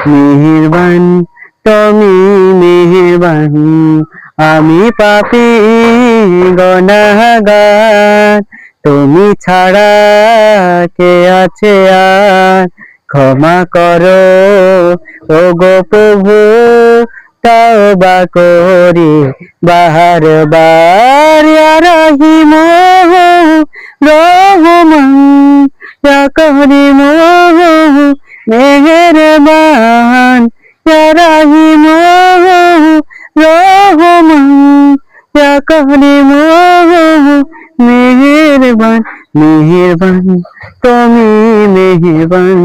মেহেরবান তুমি মেহেরবান। আমি পাপী গুনাহগার, তুমি ছাড়া কে আছে আর? ক্ষমা করো ওগো প্রভু, তওবা করি বারবার। ইয়া রহিম রহমান, ইয়া করিম মেহেরবান, ইয়া রহিম রহমান, ইয়া করিম মেহেরবান। মেহেরবান তুমি মেহেরবান,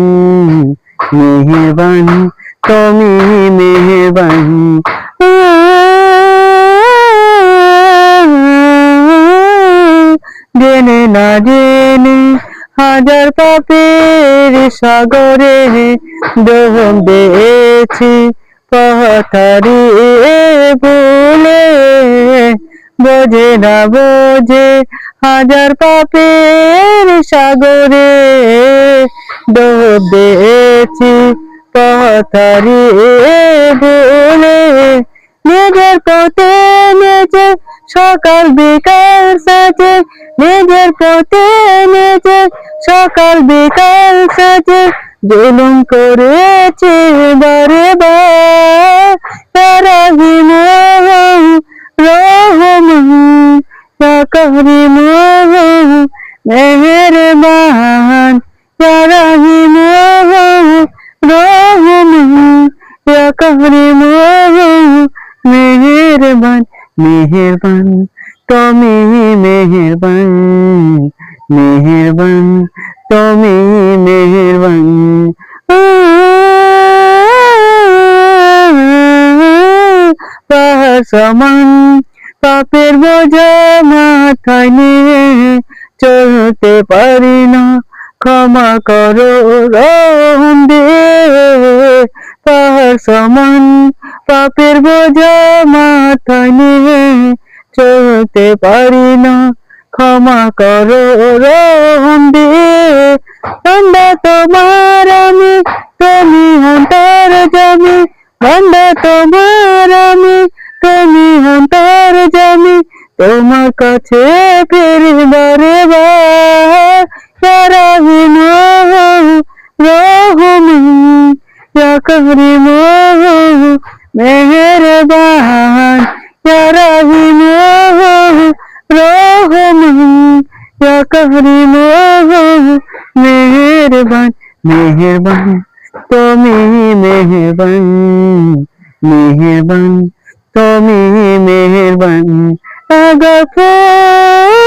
মেহেরবান তুমি মেহেরবান। জেনে না জেনে হাজার পাপের সাগরে ডুব দিয়েছি পথ হারিয়ে ভুলে। বোঝে না বোঝে হাজার পাপের সাগরে ডুব দিয়েছি পথ হারিয়ে ভুলে। নিজের পথে নিজে সকাল বিকাল সাজে, নিজের পথে নিজে সকাল বিকাল সাজে জুলুম করেছে বারে বার। ইয়া রহিম রহমান, ইয়া করিম মেহেরবান, ইয়া রহিম রহমান, ইয়া করিম মেহেরবান। মেহেরবান তুমি মেহেরবান, মেহেরবান তুমি মেহেরবান। পাহাড় সমান পাপের বোঝা মাথায় নিয়ে চলতে পারি না, ক্ষমা করো রহম দিয়ে। পাহাড় সমান পাপের বোঝা মাথায় নিয়ে চলতে পারি না, ক্ষমা করো রহম দিয়ে। বান্দা তোমার আমি, তুমি অন্তর জামি, বান্দা তোমার আমি, তুমি অন্তর জামি, তোমার কাছে ফিরি বারে বার। ইয়া রহিম রহমান, ইয়া করিম মেহেরবান, ইয়া রহিম রহমান, ইয়া করিম মেহেরবান। মেহেরবান তুমি মেহেরবান, মেহেরবান তুমি মেহেরবান। গফুর